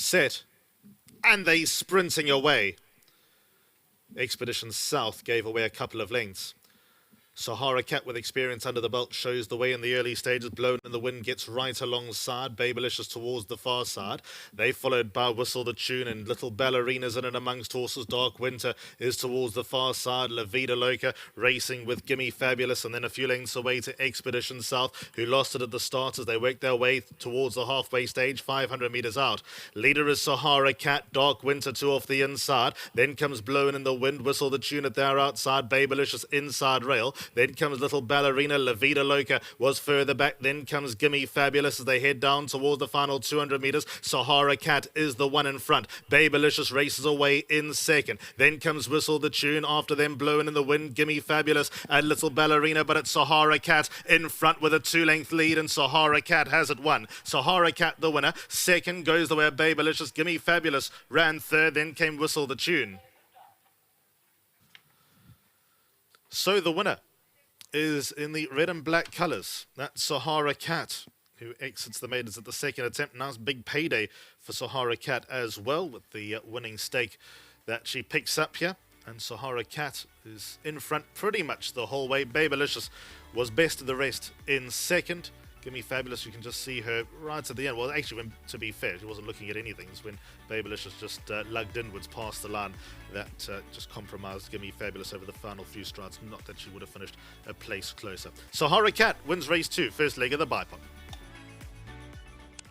set, and they sprinting away. Expedition South gave away a couple of lengths. Sahara Cat with experience under the belt shows the way in the early stages. Blown in the Wind gets right alongside. Babylicious towards the far side. They followed by Whistle the Tune and Little Ballerinas in and amongst horses. Dark Winter is towards the far side. La Vida Loca racing with Gimme Fabulous, and then a few lengths away to Expedition South, who lost it at the start as they worked their way towards the halfway stage, 500 metres out. Leader is Sahara Cat. Dark Winter 2 off the inside. Then comes Blown in the Wind. Whistle the Tune at their outside. Babylicious inside rail. Then comes Little Ballerina. La Vida Loca was further back. Then comes Gimme Fabulous as they head down towards the final 200 metres. Sahara Cat is the one in front. Babylicious races away in second. Then comes Whistle the Tune. After them, Blowing in the Wind, Gimme Fabulous and Little Ballerina. But it's Sahara Cat in front with a 2-length lead, and Sahara Cat has it won. Sahara Cat the winner. Second goes the way of Babylicious. Gimme Fabulous ran third. Then came Whistle the Tune. So the winner is in the red and black colours. That's Sahara Cat, who exits the maidens at the second attempt. Nice big payday for Sahara Cat as well, with the winning stake that she picks up here. And Sahara Cat is in front pretty much the whole way. Babylicious was best of the rest in second. Gimme Fabulous, you can just see her right at the end. Well, actually, to be fair, she wasn't looking at anything. It's when Babylicious just lugged inwards past the line that just compromised Gimme Fabulous over the final few strides. Not that she would have finished a place closer. Sahara Cat wins race 2, first leg of the bipod.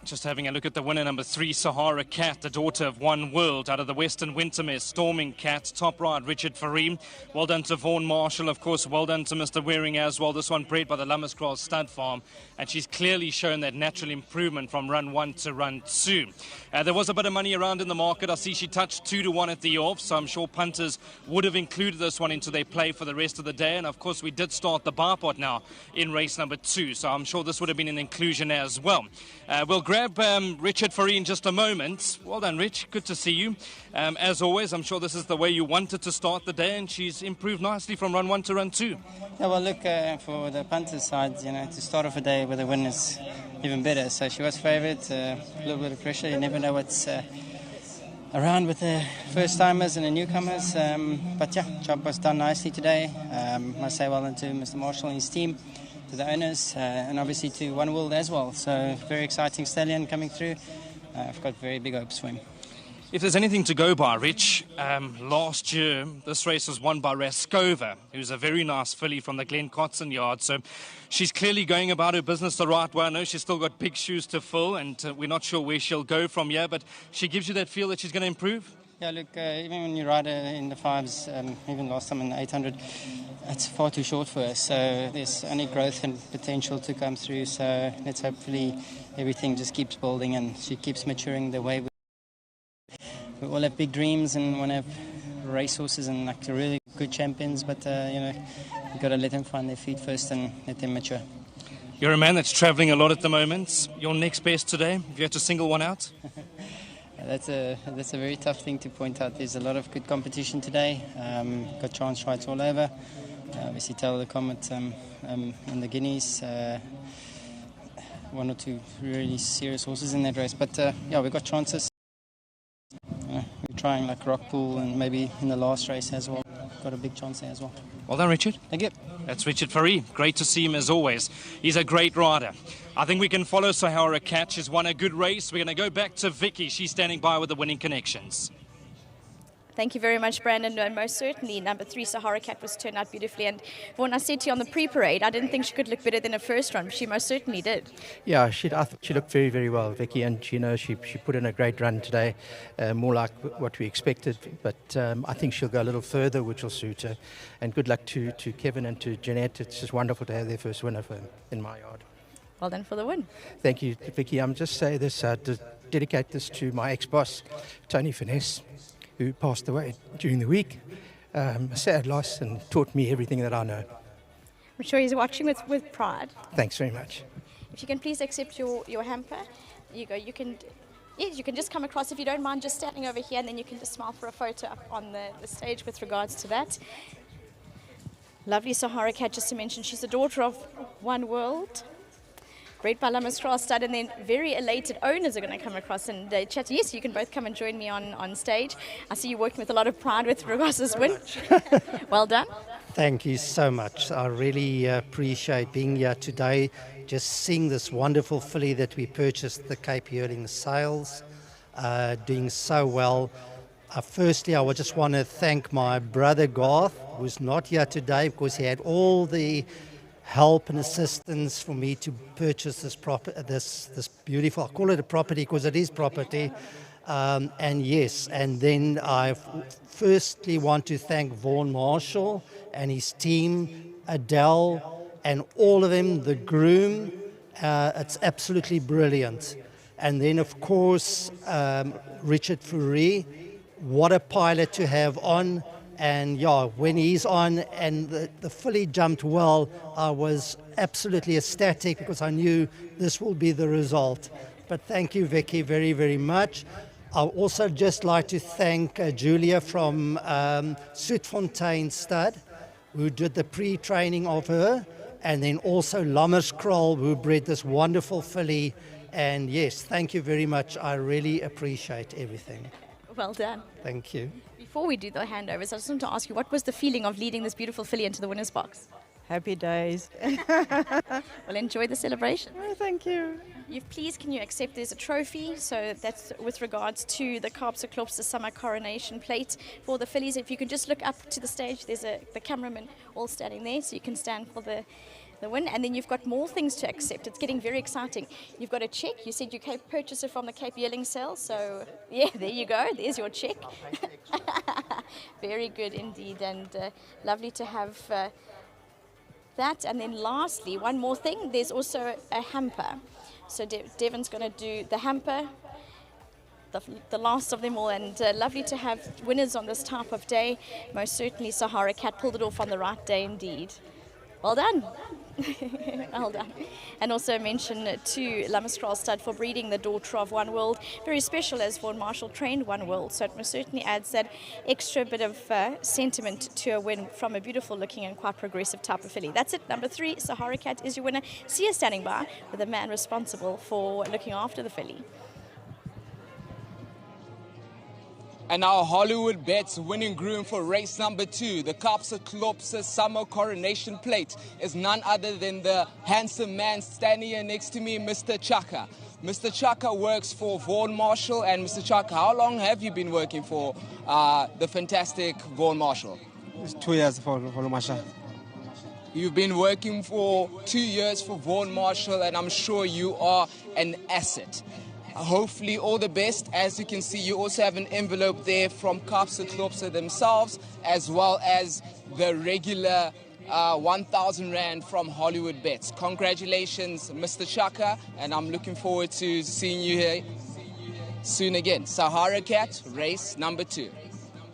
Just having a look at the winner, number 3, Sahara Cat, the daughter of One World, out of the Western Wintermere, Storming Cat. Top ride, Richard Fareem. Well done to Vaughan Marshall, of course. Well done to Mr. Waring as well. This one bred by the Lummerscroll Stud Farm. And she's clearly shown that natural improvement from run 1 to run 2. There was a bit of money around in the market. I see she touched 2-1 at the off, so I'm sure punters would have included this one into their play for the rest of the day. And of course, we did start the bipod now in race number 2, so I'm sure this would have been an inclusion as well. We'll grab Richard Fareem in just a moment. Well done, Rich. Good to see you. As always, I'm sure this is the way you wanted to start the day, and she's improved nicely from run 1 to run 2. Yeah, well, look, for the punters' side, to start off a day with a win is even better. So she was favoured, a little bit of pressure. You never know what's around with the first-timers and the newcomers. But yeah, job was done nicely today. Must say well done to Mr. Marshall and his team, to the owners, and obviously to One World as well. So very exciting stallion coming through. I've got very big hopes for him. If there's anything to go by, Rich, last year this race was won by Raskova, who's a very nice filly from the Glen Cotson yard. So she's clearly going about her business the right way. I know she's still got big shoes to fill, and we're not sure where she'll go from here, but she gives you that feel that she's going to improve? Yeah, look, even when you ride her in the 5s, even last time in the 800, it's far too short for her. So there's only growth and potential to come through. So let's hopefully everything just keeps building and she keeps maturing the way we all have big dreams and want to have racehorses and like really good champions. But, you've got to let them find their feet first and let them mature. You're a man that's travelling a lot at the moment. Your next best today, if you had to single one out? That's a very tough thing to point out. There's a lot of good competition today. Got chance rides all over. Obviously, Tail of the Comet in the Guineas. 1 or 2 really serious horses in that race. But yeah, we got chances. We're trying like Rockpool and maybe in the last race as well. Got a big chance there as well. Well done, Richard. Thank you. That's Richard Fareem. Great to see him as always. He's a great rider. I think we can follow Sahara Cat. She's won a good race. We're going to go back to Vicky. She's standing by with the winning connections. Thank you very much, Brandon. And most certainly, number 3, Sahara Cat, was turned out beautifully. And when I said to you on the pre-parade, I didn't think she could look better than her first run, but she most certainly did. Yeah, I think she looked very, very well, Vicky, and she put in a great run today, more like what we expected. But I think she'll go a little further, which will suit her. And good luck to Kevin and to Jeanette. It's just wonderful to have their first winner in my yard. Well done for the win. Thank you, Vicky. I'm just say this, to dedicate this to my ex-boss, Tony Finesse, who passed away during the week. A sad loss, and taught me everything that I know. I'm sure he's watching with pride. Thanks very much. If you can please accept your hamper. You go. You can just come across, if you don't mind, just standing over here, and then you can just smile for a photo up on the stage with regards to that. Lovely Sahara Cat, just to mention, she's the daughter of One World. bred by Lamastral Stud, and then very elated owners are going to come across and chat. Yes, you can both come and join me on stage. I see you working with a lot of pride with regards to this win. Well done. Thank you so much. I really appreciate being here today, just seeing this wonderful filly that we purchased, the Cape Yearling sales, doing so well. Firstly, I would just want to thank my brother Garth, who's not here today because he had all the help and assistance for me to purchase this beautiful, I call it a property because it is property. And yes, and then I firstly want to thank Vaughan Marshall and his team, Adele, and all of them, the groom. It's absolutely brilliant. And then, of course, Richard Fourie, what a pilot to have on. And yeah, when he's on and the filly jumped well, I was absolutely ecstatic because I knew this will be the result. But thank you, Vicky, very, very much. I'd also just like to thank Julia from Soetfontein Stud, who did the pre-training of her, and then also Lammerskral, who bred this wonderful filly. And yes, thank you very much. I really appreciate everything. Well done. Thank you. Before we do the handovers, I just want to ask you, what was the feeling of leading this beautiful filly into the winner's box? Happy days. Well, enjoy the celebration. Oh, thank you. Please, can you accept there's a trophy? So that's with regards to the Kaapse Klopse Summer Coronation Plate for the fillies. If you can just look up to the stage, there's the cameraman all standing there, so you can stand for the win. And then you've got more things to accept. It's getting very exciting. You've got a check. You said you purchased it from the Cape Yearling sale, so yeah, there you go. There's your check. Very good indeed, and lovely to have that. And then lastly, one more thing, there's also a hamper. So Devon's going to do the hamper, the last of them all, and lovely to have winners on this type of day. Most certainly Sahara Cat pulled it off on the right day indeed. Well done. Well done. And also mention to Lamastral Stud for breeding the daughter of One World. Very special, as Vaughan Marshall trained One World, so it most certainly adds that extra bit of sentiment to a win from a beautiful looking and quite progressive type of filly. That's it. Number 3, Sahara Cat is your winner. See her standing by with the man responsible for looking after the filly. And our Hollywood Bets winning groom for race number 2, the Kaapse Klopse Summer Coronation Plate, is none other than the handsome man standing here next to me, Mr. Chaka. Mr. Chaka works for Vaughan Marshall. And Mr. Chaka, how long have you been working for the fantastic Vaughan Marshall? It's 2 years for Marshall. You've been working for 2 years for Vaughan Marshall, and I'm sure you are an asset. Hopefully all the best. As you can see, you also have an envelope there from Kaapse Klopse themselves, as well as the regular 1,000 Rand from Hollywood Bets. Congratulations, Mr. Chaka, and I'm looking forward to seeing you here soon again. Sahara Cat, race number 2.